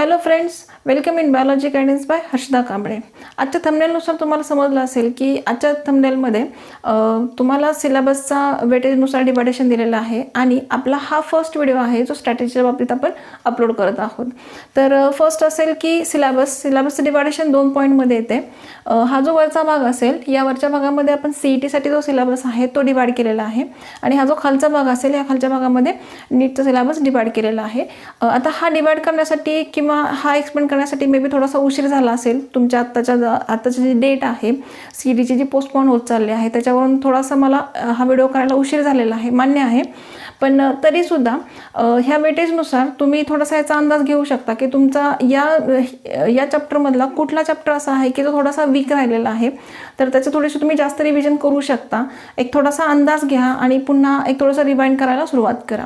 Hello friends, welcome in biology guidance by Harshada Kamble. आजच्या थंबनेलनुसार तुम्हाला समजलं असेल की आजच्या थंबनेलमध्ये तुम्हाला सिलेबसचा वेटेजनुसार डिवायडेशन दिलेलं आहे आणि आपला हा फर्स्ट व्हिडिओ आहे जो स्ट्रॅटेजीच्या बाबतीत आपण अपलोड करत आहोत. तर फर्स्ट असेल की सिलेबसचं डिवायडेशन 2 पॉईंटमध्ये येते. हा जो वरचा भाग असेल या वरच्या भागामध्ये आपण CETसाठी जो सिलेबस आहे तो डिवाइड केलेला आहे आणि हा जो खालचा भाग असेल या खालच्या भागामध्ये नीटचा सिलेबस डिवाइड केलेला आहे. आता हा डिवाइड करण्यासाठी किंवा हा एक्सप्लेन करण्यासाठी मे बी थोडासा उशीर झाला असेल. तुमच्या आत्ताची जी डेट आहे CETची जी पोस्टपोन होत चालली आहे त्याच्यावरून थोडासा मला हा व्हिडिओ करायला उशीर झालेला आहे, मान्य आहे. पण तरीसुद्धा ह्या वेटेजनुसार तुम्ही थोडासा याचा अंदाज घेऊ शकता की तुमचा या चॅप्टरमधला कुठला चॅप्टर असा आहे की जो थोडासा वीक राहिलेला आहे. तर त्याचं थोडीशी तुम्ही जास्त रिव्हिजन करू शकता. एक थोडासा अंदाज घ्या आणि पुन्हा एक थोडंसं रिवाइंड करायला सुरुवात करा.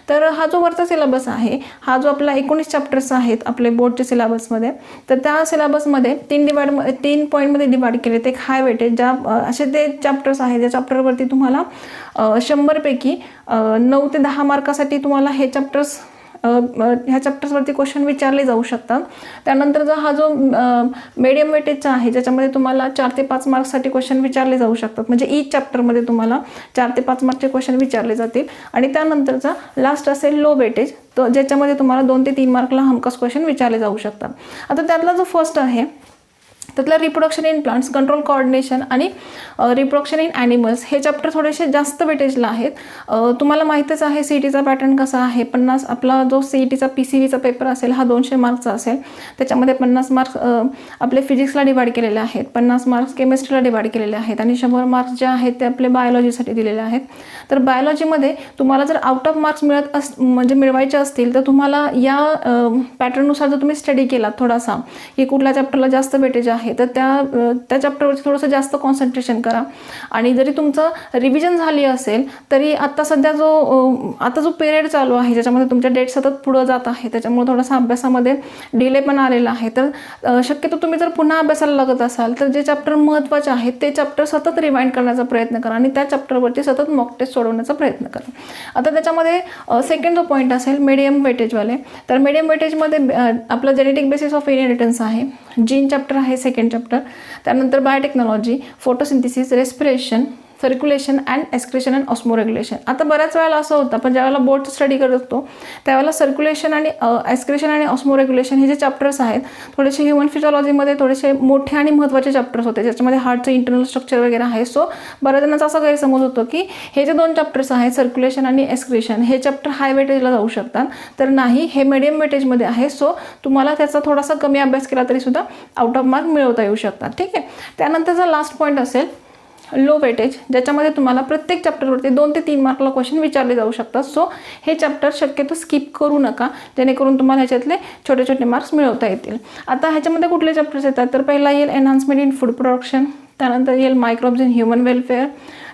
तर हा जो वरचा सिलेबस आहे, हा जो आपला 19 चॅप्टर्स आहेत आपले बोर्डच्या सिलेबसमध्ये, तर त्या सिलेबसमध्ये 3 पॉईंटमध्ये डिवाइड केले. ते एक हाय वेटेज ज्या असे ते चॅप्टर्स आहेत ज्या चॅप्टरवरती तुम्हाला 100 पैकी 9 ते 10 मार्कासाठी तुम्हाला हे चॅप्टर्स ह्या चॅप्टर्सवरती क्वेश्चन विचारले जाऊ शकतात. त्यानंतर हा जो मीडियम वेटेजचा आहे ज्याच्यामध्ये तुम्हाला 4 ते 5 मार्क्ससाठी क्वेश्चन विचारले जाऊ शकतात. म्हणजे ईच चॅप्टरमध्ये तुम्हाला 4 ते 5 मार्कचे क्वेश्चन विचारले जातील. आणि त्यानंतरचा लास्ट असेल लो वेटेज, तो ज्याच्यामध्ये तुम्हाला 2 ते 3 मार्कला हमखास क्वेश्चन विचारले जाऊ शकतात. आता त्यातला जो फर्स्ट आहे त्यातला reproduction in plants, control coordination आणि रिप्रोडक्शन इन ॲनिमल्स हे चॅप्टर थोडेसे जास्त वेटेजला आहेत. तुम्हाला माहीतच आहे CETचा पॅटर्न कसा आहे. आपला जो CETचा PCVचा पेपर असेल हा 200 मार्क्सचा असेल. त्याच्यामध्ये 50 मार्क्स आपले फिजिक्सला डिवाइड केलेले आहेत, 50 मार्क्स केमिस्ट्रीला डिवाइड केलेले आहेत आणि 100 मार्क्स जे आहेत ते आपले बायोलॉजीसाठी दिलेले आहेत. तर बायोलॉजीमध्ये तुम्हाला जर आउट ऑफ मार्क्स मिळवायचे असतील तर तुम्हाला या पॅटर्ननुसार जर तुम्ही स्टडी केला थोडासा की कुठल्या चॅप्टरला जास्त वेटेज आहे तर त्या चॅप्टरवरती थोडंसं जास्त कॉन्सन्ट्रेशन करा. आणि जरी तुमचं रिव्हिजन झाली असेल तरी आता जो पिरियड चालू आहे ज्याच्यामध्ये तुमच्या डेट सतत पुढं जात आहे त्याच्यामुळे थोडासा अभ्यासामध्ये डिले पण आलेला आहे. तर शक्यतो तुम्ही जर पुन्हा अभ्यासाला लागत असाल तर जे चॅप्टर महत्त्वाचे आहेत ते चॅप्टर सतत रिवाइंड करण्याचा प्रयत्न करा आणि त्या चॅप्टरवरती सतत मॉक टेस्ट सोडवण्याचा प्रयत्न करा. आता त्याच्यामध्ये सेकंड जो पॉईंट असेल मीडियम वेटेजवाले, तर मीडियम वेटेजमध्ये आपलं जेनेटिक बेसिस ऑफ इनहेरिटन्स आहे, जीन चॅप्टर आहे सेकंड चॅप्टर. त्यानंतर biotechnology, photosynthesis, respiration, circulation and excretion and osmoregulation. आता बऱ्याच वेळेला असं होतं पण ज्यावेळेला बोर्डचं स्टडी करत असतो त्यावेळेला सर्क्युलेशन आणि एक्सक्रेशन आणि ऑस्मोरेग्युलेशन हे जे चॅप्टर्स आहेत थोडेसे ह्युमन फिजिओलॉजीमध्ये थोडेसे मोठे आणि महत्त्वाचे चॅप्टर्स होते ज्याच्यामध्ये हार्टचं इंटरनल स्ट्रक्चर वगैरे आहे. सो बऱ्याच जणांचा असा गैरसमज होतो की हे जे 2 चॅप्टर्स आहेत सर्क्युलेशन आणि एक्सक्रेशन हे चॅप्टर हाय वेटेजला जाऊ शकतात. तर नाही, हे मिडियम वेटेजमध्ये आहे. सो तुम्हाला त्याचा थोडासा कमी अभ्यास केला तरीसुद्धा आउट ऑफ मार्क मिळवता येऊ शकतात. ठीक आहे. त्यानंतरचा लास्ट पॉईंट असेल लो वेटेज, ज्याच्यामध्ये तुम्हाला प्रत्येक चॅप्टरवरती 2 ते 3 मार्कला क्वेश्चन विचारले जाऊ शकतात. सो हे चॅप्टर शक्यतो स्किप करू नका जेणेकरून तुम्हाला ह्याच्यातले छोटे छोटे मार्क्स मिळवता येतील. आता ह्याच्यामध्ये कुठले चॅप्टर्स येतात तर पहिला येईल एनहान्समेंट इन फूड प्रोडक्शन, त्यानंतर येईल मायक्रोब्स इन ह्युमन वेलफेअर,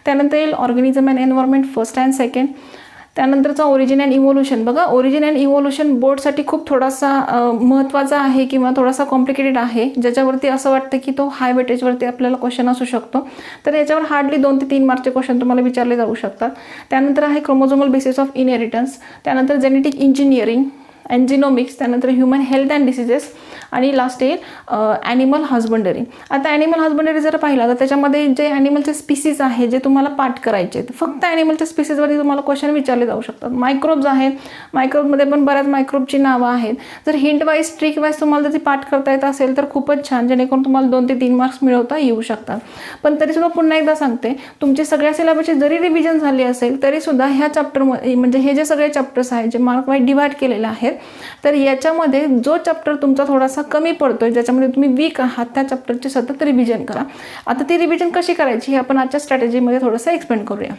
त्यानंतर येईल organism and environment first and second. त्यानंतरचा ओरिजिन अँड इव्होल्युशन. बघा, ओरिजिन अँड इव्होल्युशन बोर्डसाठी खूप थोडासा महत्त्वाचा आहे किंवा थोडासा कॉम्प्लिकेटेड आहे, ज्याच्यावरती असं वाटतं की तो हाय वेटेजवरती आपल्याला क्वेश्चन असू शकतो. तर याच्यावर हार्डली 2 ते 3 मार्कचे क्वेश्चन तुम्हाला विचारले जाऊ शकतात. त्यानंतर आहे क्रोमोझोमल बेसिस ऑफ इनहेरिटन्स, त्यानंतर जेनेटिक इंजिनिअरिंग अँड जिनोमिक्स, त्यानंतर ह्युमन हेल्थ अँड डिसीजेस आणि लास्ट येईल ॲनिमल हजबंडरी. आता ॲनिमल हजबंडरी जर पाहिला तर त्याच्यामध्ये जे ॲनिमलचे स्पीसीज आहे जे तुम्हाला पाठ करायचे आहेत, फक्त ॲनिमलच्या स्पीसीजवरती तुम्हाला क्वेश्चन विचारले जाऊ शकतात. मायक्रोब्स आहेत, मायक्रोबमध्ये पण बऱ्याच मायक्रोबची नावं आहेत. जर हिंट वाईज ट्रिक वाईज तुम्हाला जर ती पाठ करता येत असेल तर खूपच छान, जेणेकरून तुम्हाला 2 ते 3 मार्क्स मिळवता येऊ शकतात. पण तरीसुद्धा पुन्हा एकदा सांगते, तुमची सगळ्या सिलेबसची जरी रिव्हिजन झाली असेल तरीसुद्धा ह्या चॅप्टरमध्ये म्हणजे हे जे सगळे चॅप्टर्स आहेत जे मार्क वाईज डिवाइड केलेले आहेत तर याच्यामध्ये जो चॅप्टर तुमचा थोडासा कमी पडतोय ज्याच्यामध्ये तुम्ही वीक आहात त्या चॅप्टरची सतत रिव्हिजन करा. आता ती रिव्हिजन कशी करायची हे आपण आजच्या स्ट्रॅटेजीमध्ये थोडंसं एक्सप्लेन करूया.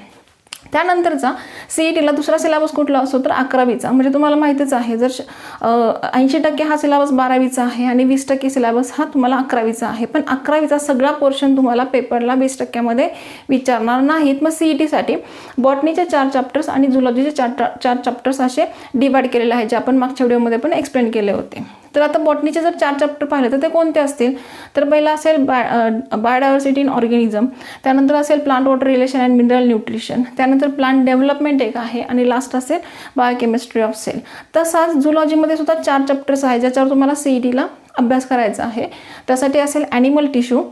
त्यानंतरचा CETला दुसरा सिलेबस कुठला असतो तर 11वीचा. म्हणजे तुम्हाला माहितीच आहे, जर 80% हा सिलेबस 12वीचा आहे आणि 20% सिलेबस हा तुम्हाला 11वीचा आहे. पण 11वीचा सगळा पोर्शन तुम्हाला पेपरला 20%मध्ये विचारणार नाहीत. मग CETसाठी बॉटनीचे 4 चॅप्टर्स आणि झुलॉजीचे 4 चॅप्टर्स असे डिवाइड केलेले आहेत जे आपण मागच्या व्हिडिओमध्ये पण एक्सप्लेन केले होते. तर आता बॉटनीचे जर 4 चॅप्टर पाहिले तर ते कोणते असतील, तर पहिला असेल बायोडायव्हर्सिटी इन ऑर्गॅनिझम, त्यानंतर असेल plant water relation and mineral nutrition, त्यानंतर प्लांट डेव्हलपमेंट एक आहे आणि लास्ट असेल बायोकेमिस्ट्री ऑफ सेल. तसाच झुलॉजीमध्ये सुद्धा 4 चॅप्टर्स आहेत ज्याच्यावर तुम्हाला CETला अभ्यास करायचा आहे. त्यासाठी असेल animal tissue,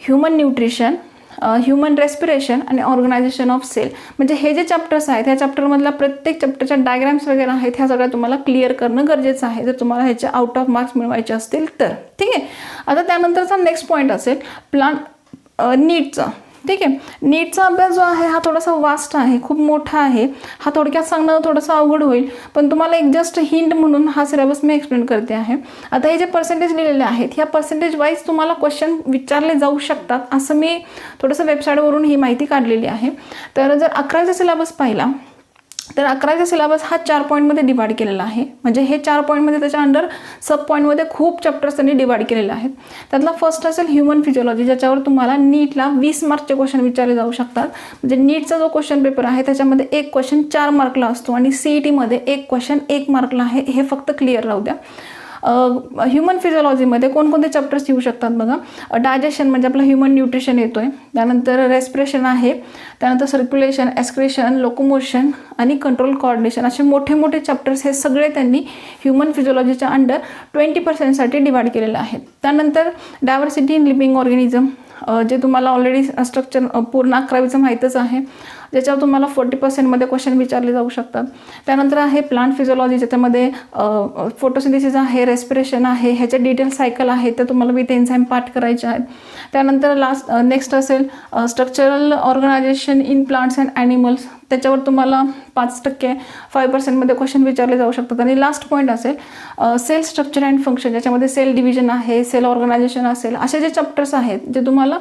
human nutrition, human respiration आणि ऑर्गनायझेशन ऑफ सेल. म्हणजे हे जे चॅप्टर्स आहेत ह्या चॅप्टरमधल्या प्रत्येक चॅप्टरच्या डायग्राम्स वगैरे आहेत ह्या सगळ्या तुम्हाला क्लिअर करणं गरजेचं आहे जर तुम्हाला ह्याचे आउट ऑफ मार्क्स मिळवायचे असतील तर. ठीक आहे. आता त्यानंतरचा नेक्स्ट पॉईंट असेल नीटचा. ठीक आहे. नीटचा अभ्यास जो आहे हा थोडासा वास्ट आहे, खूप मोठा आहे. हा थोडक्यात सांगणं थोडंसं अवघड होईल, पण तुम्हाला एक जस्ट हिंट म्हणून हा सिलेबस मी एक्सप्लेन करते आहे. आता हे जे पर्सेंटेज लिहिलेले आहेत ह्या पर्सेंटेज वाईज तुम्हाला क्वेश्चन विचारले जाऊ शकतात असं मी थोडंसं वेबसाईटवरून ही माहिती काढलेली आहे. तर जर 11चा सिलेबस पाहिला तर 11चा सिलेबस हा 4 पॉईंटमध्ये डिवाइड केलेला आहे. म्हणजे हे 4 पॉईंटमध्ये त्याच्या अंडर सब पॉईंटमध्ये खूप चॅप्टर्स त्यांनी डिवाइड केलेले आहेत. त्यातला फर्स्ट असेल ह्युमन फिजिओलॉजी, ज्याच्यावर तुम्हाला नीटला 20 मार्कचे क्वेश्चन विचारले जाऊ शकतात. म्हणजे नीटचा जो क्वेश्चन पेपर आहे त्याच्यामध्ये एक क्वेश्चन 4 मार्कला असतो आणि CETमध्ये एक क्वेश्चन 1 मार्कला आहे. हे फक्त क्लिअर राहू द्या. ह्युमन फिजिओलॉजीमध्ये कोणकोणते चॅप्टर्स येऊ शकतात बघा. डायजेशन म्हणजे आपलं ह्युमन न्यूट्रिशन येतोय, त्यानंतर रेस्पिरेशन आहे, त्यानंतर सर्क्युलेशन, एक्सक्रेशन, लोकोमोशन आणि कंट्रोल कोऑर्डिनेशन. असे मोठे मोठे चॅप्टर्स हे सगळे त्यांनी ह्युमन फिजिओलॉजीच्या अंडर 20% डिवाइड केलेले आहेत. त्यानंतर डायव्हर्सिटी इन लिव्हिंग ऑर्गॅनिझम जे तुम्हाला ऑलरेडी स्ट्रक्चर पूर्ण 11वीचं माहीतच आहे, ज्याच्यावर तुम्हाला 40% क्वेश्चन विचारले जाऊ शकतात. त्यानंतर आहे प्लांट फिजिओलॉजी, ज्याच्यामध्ये फोटोसिंथेसिस आहे, रेस्पिरेशन आहे, ह्याचे डिटेल सायकल आहे ते तुम्हाला विथ एन्झाईम पाठ करायचे आहेत. त्यानंतर नेक्स्ट असेल structural organisation in plants and animals, त्याच्यावर तुम्हाला 5% 5% क्वेश्चन विचारले जाऊ शकतात. आणि लास्ट पॉईंट असेल सेल स्ट्रक्चर अँड फंक्शन, ज्याच्यामध्ये सेल डिव्हिजन आहे, सेल ऑर्गनायझेशन असेल, असे जे चॅप्टर्स आहेत जे तुम्हाला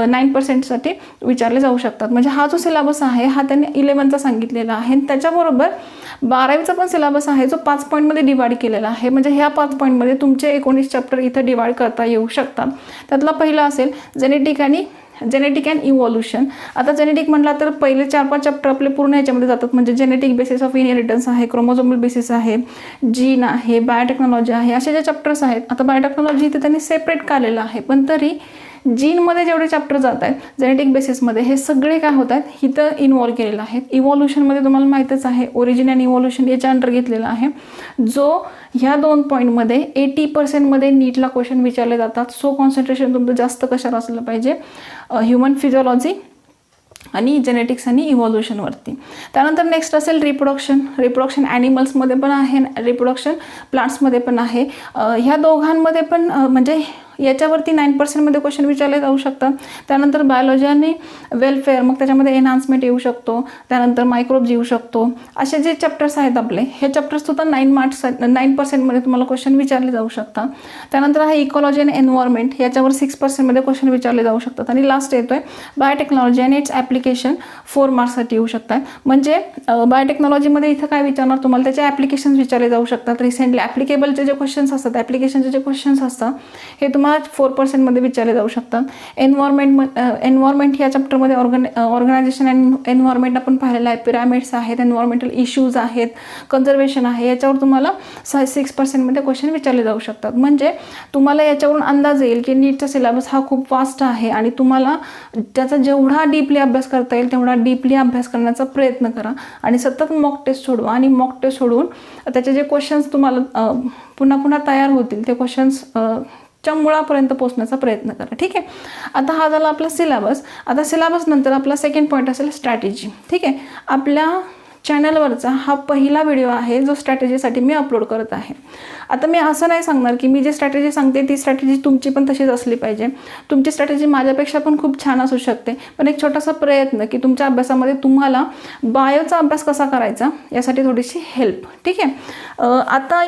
9% विचारले जाऊ शकतात. म्हणजे हा जो सिलेबस आहे हा त्यांनी 11चा सांगितलेला आहे. आणि त्याच्याबरोबर 12वीचा पण सिलेबस आहे जो 5 पॉईंटमध्ये डिवाइड केलेला आहे. म्हणजे ह्या 5 पॉईंटमध्ये तुमचे 19 चॅप्टर इथं डिवाइड करता येऊ शकतात. त्यातला पहिला असेल जेनेटिक अँड इव्हॉल्युशन. आता जेनेटिक म्हटला तर पहिले 4-5 चॅप्टर आपले पूर्ण ह्याच्यामध्ये जातात. म्हणजे जेनेटिक बेसिस ऑफ इनहेरिटन्स आहे, क्रोमोझोमल बेसिस आहे, जीन आहे, बायोटेक्नॉलॉजी आहे, असे जे चॅप्टर्स आहेत. आता बायोटेक्नॉलॉजी इथे त्यांनी सेपरेट काढलेलं आहे, पण तरी जीनमध्ये जेवढे चॅप्टर जात आहेत जेनेटिक बेसिसमध्ये हे सगळे काय होत आहेत इथं इन्वॉल्व केलेलं आहे. इव्हॉल्युशनमध्ये तुम्हाला माहीतच आहे ओरिजिन अँड इव्हॉल्युशन याच्या अंडर घेतलेला आहे, जो ह्या 2 पॉईंटमध्ये 80% नीटला क्वेश्चन विचारले जातात. सो कॉन्सन्ट्रेशन तुमचं जास्त कशावर असलं पाहिजे, ह्युमन फिजिओलॉजी आणि जेनेटिक्स आणि इव्हॉल्युशनवरती. त्यानंतर नेक्स्ट असेल रिप्रोडक्शन ॲनिमल्समध्ये पण आहे, रिप्रोडक्शन प्लांट्समध्ये पण आहे. ह्या दोघांमध्ये पण म्हणजे याच्यावरती 9% क्वेश्चन विचारले जाऊ शकतात. त्यानंतर बायोलॉजी आणि वेलफेअर, मग त्याच्यामध्ये एनहान्समेंट येऊ शकतो, त्यानंतर मायक्रोब्स येऊ शकतो. असे जे चॅप्टर्स आहेत आपले हे चॅप्टर्ससुद्धा 9% तुम्हाला क्वेश्चन विचारले जाऊ शकतात. त्यानंतर आहे इकॉलॉजी आणि एन्व्हायरमेंट, याच्यावर 6% क्वेश्चन विचारले जाऊ शकतात. आणि लास्ट येतोय बायोटेक्नॉलॉजी आणि इट्स ॲप्लिकेशन 4 मार्क्ससाठी येऊ शकतात. म्हणजे बायोटेक्नॉलॉजीमध्ये इथं काय विचारणार तुम्हाला त्याचे ॲप्लिकेशन्स विचारले जाऊ शकतात. रिसेंटली ॲप्लिकेबलचे जे क्वेश्चन्स असतात, ॲप्लिकेशनचे जे क्वेश्चन्स असतात हे तुम्हाला 4% विचारले जाऊ शकतात. एन्व्हायरमेंट या चॅप्टरमध्ये ऑर्गनायझेशन अँड एन्व्हायरमेंट आपण पाहिलेलं आहे, पिरामिड्स आहेत, एन्व्हायरमेंटल इश्यूज आहेत, कन्झर्वेशन आहे, याच्यावर तुम्हाला 6% क्वेश्चन विचारले जाऊ शकतात. म्हणजे तुम्हाला याच्यावरून अंदाज येईल की नीटचा सिलेबस हा खूप फास्ट आहे आणि तुम्हाला त्याचा जेवढा डीपली अभ्यास करता येईल तेवढा डीपली अभ्यास करण्याचा प्रयत्न करा आणि सतत मॉक टेस्ट सोडवा आणि मॉक टेस्ट सोडवून त्याचे जे क्वेश्चन्स तुम्हाला पुन्हा पुन्हा तयार होतील ते क्वेश्चन्स च्या मुळापर्यंत पोहोचण्याचा प्रयत्न करा. ठीक आहे. आता हा झाला आपला सिलेबस. आता सिलेबस नंतर आपला सेकंड पॉईंट असेल स्ट्रॅटेजी. ठीक आहे. आपल्या चॅनलवरचा हा पहिला व्हिडिओ आहे जो स्ट्रॅटेजीसाठी मी अपलोड करत आहे. आता मी असं नाही सांगणार की मी जे स्ट्रॅटेजी सांगते ती स्ट्रॅटेजी तुमची पण तशीच असली पाहिजे. तुमची स्ट्रॅटेजी माझ्यापेक्षा पण खूप छान असू शकते, पण एक छोटासा प्रयत्न की तुमच्या अभ्यासामध्ये तुम्हाला बायोचा अभ्यास कसा करायचा यासाठी थोडीशी हेल्प. ठीक आहे. आता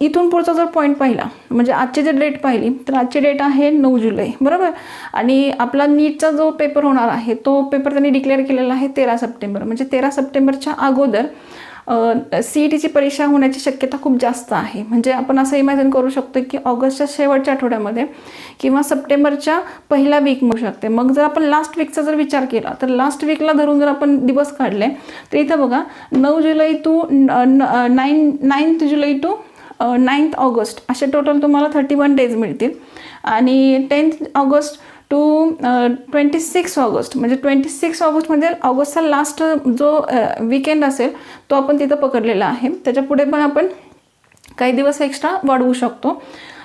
इथून पुढचा जर पॉईंट पाहिला म्हणजे आजची जे डेट पाहिली तर आजची डेट आहे 9 जुलै बरोबर. आणि आपला नीटचा जो पेपर होणार आहे तो पेपर त्यांनी डिक्लेअर केलेला आहे 13 सप्टेंबर. म्हणजे 13 सप्टेंबरच्या अगोदर CETची परीक्षा होण्याची शक्यता खूप जास्त आहे. म्हणजे आपण असं इमॅजिन करू शकतो की ऑगस्टच्या शेवटच्या आठवड्यामध्ये किंवा सप्टेंबरच्या पहिल्या वीक मिळू शकते. मग जर आपण लास्ट वीकचा जर विचार केला तर लास्ट वीकला धरून जर आपण दिवस काढले तर इथं बघा 9 जुलै टू 9 जुलै टू 9 ऑगस्ट असे टोटल तुम्हाला 31 डेज मिळतील. आणि 10 ऑगस्ट टू 26 ऑगस्ट म्हणजे 26 ऑगस्टमध्ये ऑगस्टचा लास्ट जो वीकेंड असेल तो आपण तिथं पकडलेला आहे. त्याच्या पुढे पण आपण काही दिवस एक्स्ट्रा वाढवू शकतो.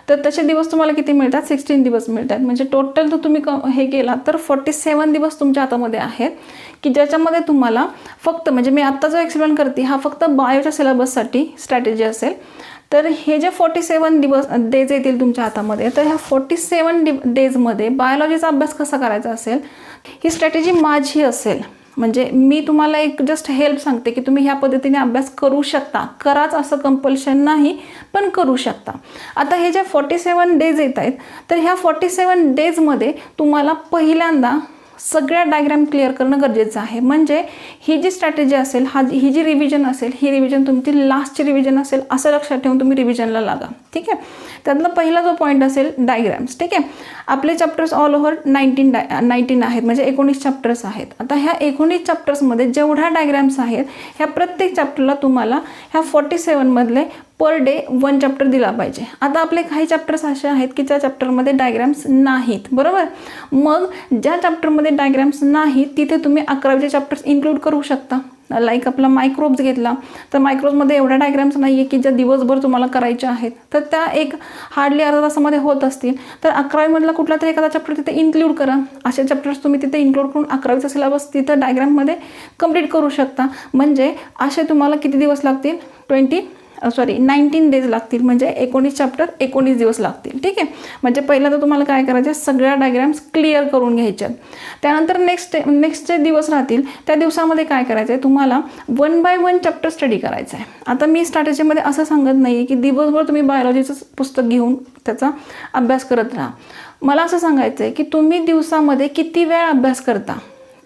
तर तसे दिवस तुम्हाला किती मिळतात? 16 दिवस मिळतात. म्हणजे टोटल जर तुम्ही हे केला तर 47 दिवस तुमच्या हातामध्ये आहेत की ज्याच्यामध्ये तुम्हाला फक्त म्हणजे मी आत्ता जो एक्सप्लेन करते हा फक्त बायोच्या सिलेबससाठी स्ट्रॅटेजी असेल. तर हे जे 47 डेज येतील तुमच्या हातामध्ये, तर ह्या 47 डेजमध्ये बायोलॉजीचा अभ्यास कसा करायचा असेल ही स्ट्रॅटेजी माझी असेल. म्हणजे मी तुम्हाला एक जस्ट हेल्प सांगते की तुम्ही ह्या पद्धतीने अभ्यास करू शकता. कराच असं कंपल्शन नाही, पण करू शकता. आता हे जे 47 डेज येत आहेत तर ह्या 47 डेजमध्ये तुम्हाला पहिल्यांदा सगळ्या डायग्राम क्लिअर करणं गरजेचं आहे. म्हणजे ही जी स्ट्रॅटेजी असेल ही जी रिव्हिजन असेल ही रिव्हिजन तुमची लास्टची रिव्हिजन असेल असं लक्षात ठेवून तुम्ही रिव्हिजनला लागा. ठीक आहे. त्यातला पहिला जो पॉईंट असेल डायग्राम्स. ठीक आहे. आपले चॅप्टर्स ऑल ओव्हर 19 आहेत म्हणजे 19 चॅप्टर्स आहेत. आता ह्या 19 चॅप्टर्समध्ये जेवढ्या डायग्राम्स आहेत ह्या प्रत्येक चॅप्टरला तुम्हाला ह्या 47 मधले पर डे 1 चॅप्टर दिला पाहिजे. आता आपले काही चॅप्टर्स असे आहेत की ज्या चॅप्टरमध्ये डायग्राम्स नाहीत, बरोबर. मग ज्या चॅप्टरमध्ये डायग्राम्स नाहीत तिथे तुम्ही 11वीचे चॅप्टर्स इन्क्लूड करू शकता. लाईक आपला मायक्रोब्स घेतला तर मायक्रोब्समध्ये एवढ्या डायग्राम्स नाही आहे की ज्या दिवसभर तुम्हाला करायच्या आहेत. तर त्या एक हार्डली अर्धा तासामध्ये होत असतील तर 11वीमधला कुठला तरी एखादा चॅप्टर तिथे इन्क्लूड करा. असे चॅप्टर्स तुम्ही तिथे इन्क्लूड करून 11वीचा सिलेबस तिथं डायग्राममध्ये कंप्लीट करू शकता. म्हणजे असे तुम्हाला किती दिवस लागतील? 19 डेज लागतील. म्हणजे 19 चॅप्टर 19 दिवस लागतील. ठीक आहे. म्हणजे पहिल्यांदा तुम्हाला काय करायचं, सगळ्या डायग्राम्स क्लिअर करून घ्यायच्यात. त्यानंतर नेक्स्ट जे दिवस राहतील त्या दिवसामध्ये काय करायचं आहे, तुम्हाला 1 बाय 1 चॅप्टर स्टडी करायचं आहे. आता मी स्ट्रॅटेजीमध्ये असं सांगत नाही की दिवसभर तुम्ही बायोलॉजीचं पुस्तक घेऊन त्याचा अभ्यास करत राहा. मला असं सांगायचं आहे की तुम्ही दिवसामध्ये किती वेळ अभ्यास करता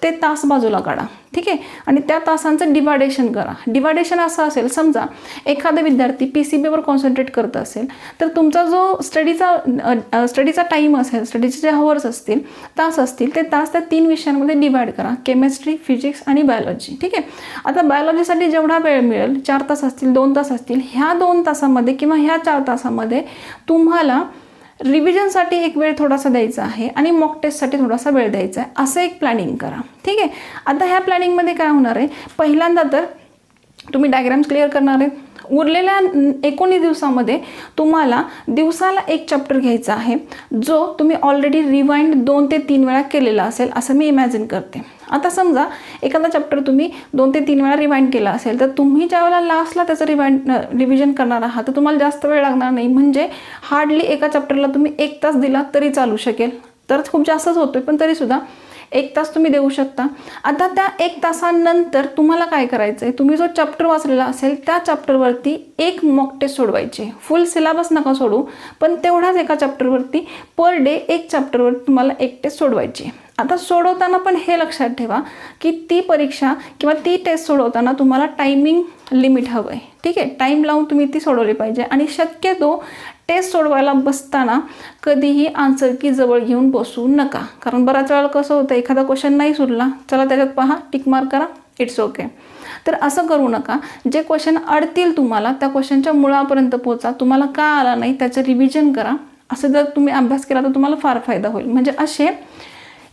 ते तास बाजूला काढा. ठीक आहे. आणि त्या तासांचं डिवायडेशन करा. डिवायडेशन असं असेल, समजा एखादा विद्यार्थी PCBवर कॉन्सन्ट्रेट करत असेल तर तुमचा जो स्टडीचा टाईम असेल, स्टडीचे जे हवर्स असतील, तास असतील, ते तास त्या 3 विषयांमध्ये डिवाइड करा. केमिस्ट्री, फिजिक्स आणि बायोलॉजी. ठीक आहे. आता बायोलॉजीसाठी जेवढा वेळ मिळेल, 4 तास असतील, 2 तास असतील, ह्या 2 तासामध्ये किंवा ह्या 4 तासामध्ये तुम्हाला रिव्हिजनसाठी एक वेळ थोडासा द्यायचा आहे आणि मॉक टेस्टसाठी थोडासा वेळ द्यायचा आहे. असं एक प्लॅनिंग करा. ठीक आहे. आता ह्या प्लॅनिंगमध्ये काय होणार आहे, पहिल्यांदा तर तुम्ही डायग्राम्स क्लिअर करणार आहे. उरलेल्या 19 दिवसामध्ये तुम्हाला दिवसाला एक चॅप्टर घ्यायचा आहे जो तुम्ही ऑलरेडी रिवाइंड 2 ते 3 वेळा केलेला असेल असं मी इमॅजिन करते. आता समजा एखादा चॅप्टर तुम्ही 2 ते 3 वेळा रिवाइंड केला असेल तर तुम्ही ज्यावेळेला लास्टला त्याचं रिव्हिजन करणार आहात तर तुम्हाला जास्त वेळ लागणार नाही. म्हणजे हार्डली एका चॅप्टरला तुम्ही 1 तास दिला तरी चालू शकेल. तर खूप जास्तच होतोय पण तरीसुद्धा 1 तास तुम्ही देऊ शकता. आता त्या 1 तासानंतर तुम्हाला काय करायचं आहे, तुम्ही जो चॅप्टर वाचलेला असेल त्या चॅप्टरवरती एक मॉक टेस्ट सोडवायची. फुल सिलेबस नका सोडू, पण तेवढाच एका चॅप्टरवरती पर डे एक चॅप्टरवर तुम्हाला एक टेस्ट सोडवायची. आता सोडवताना पण हे लक्षात ठेवा की ती परीक्षा किंवा ती टेस्ट सोडवताना तुम्हाला टायमिंग लिमिट हवं आहे. ठीक आहे. टाईम लावून तुम्ही ती सोडवली पाहिजे. आणि शक्यतो टेस्ट सोडवायला बसताना कधीही आन्सर की जवळ घेऊन बसू नका. कारण बऱ्याच वेळेला कसं होतं, एखादा क्वेश्चन नाही सुटला, चला त्याच्यात पहा, टिक मार्क करा, इट्स ओके. तर असं करू नका. जे क्वेश्चन अडतील तुम्हाला त्या क्वेश्चनच्या मुळापर्यंत पोहोचा. तुम्हाला का आला नाही त्याचं रिव्हिजन करा. असं जर तुम्ही अभ्यास केला तर तुम्हाला फार फायदा होईल. म्हणजे असे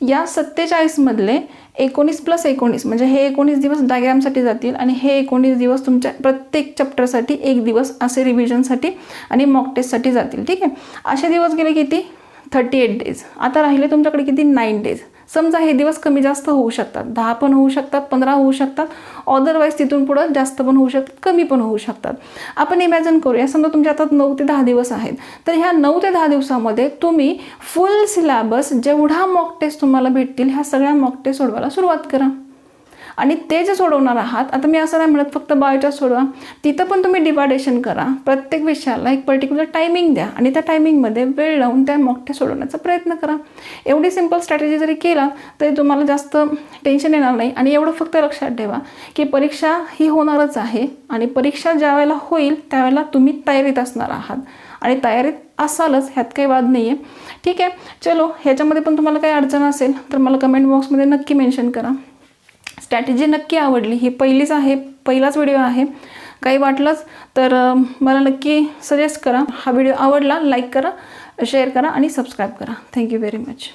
या 47 मधले 19 + 19 म्हणजे हे 19 दिवस डायग्रामसाठी जातील आणि हे 19 दिवस तुमच्या प्रत्येक चॅप्टरसाठी 1 दिवस असे रिव्हिजनसाठी आणि मॉक टेस्टसाठी जातील. ठीक आहे. असे दिवस गेले किती? 38 डेज. आता राहिले तुमच्याकडे किती? 9 डेज. समजा हे दिवस कमी जास्त होऊ शकतात, 10 पण होऊ शकतात, 15 होऊ शकतात, अदरवाईज तिथून पुढं जास्त पण होऊ शकतात, कमी पण होऊ शकतात. आपण इमॅजिन करूया, समजा तुमच्या हातात 9 ते 10 दिवस आहेत. तर ह्या 9 ते 10 दिवसामध्ये तुम्ही फुल सिलेबस जेवढा मॉक टेस्ट तुम्हाला भेटतील ह्या सगळ्या मॉक टेस्ट सोडवायला सुरुवात करा. आणि ते जे सोडवणार आहात, आता मी असं नाही म्हणत फक्त बायोच्या सोडवा, तिथं पण तुम्ही डिवायडेशन करा. प्रत्येक विषयाला एक पर्टिक्युलर टायमिंग द्या आणि त्या टायमिंगमध्ये वेळ लावून त्या मॉक टेस्ट सोडवण्याचा प्रयत्न करा. एवढी सिंपल स्ट्रॅटेजी जरी केला तरी तुम्हाला जास्त टेन्शन येणार नाही. आणि एवढं फक्त लक्षात ठेवा की परीक्षा ही होणारच आहे आणि परीक्षा ज्या वेळेला होईल त्यावेळेला तुम्ही तयारीत असणार आहात आणि तयारीत असालच, ह्यात काही वाद नाही आहे. ठीक आहे. चलो, ह्याच्यामध्ये पण तुम्हाला काही अडचण असेल तर मला कमेंट बॉक्समध्ये नक्की मेन्शन करा. स्ट्रॅटेजी नक्की आवडली, ही पहिलाच व्हिडिओ आहे. काही वाटलंच तर मला नक्की सजेस्ट करा. हा व्हिडिओ आवडला लाईक करा, शेअर करा आणि सबस्क्राईब करा. Thank you very much.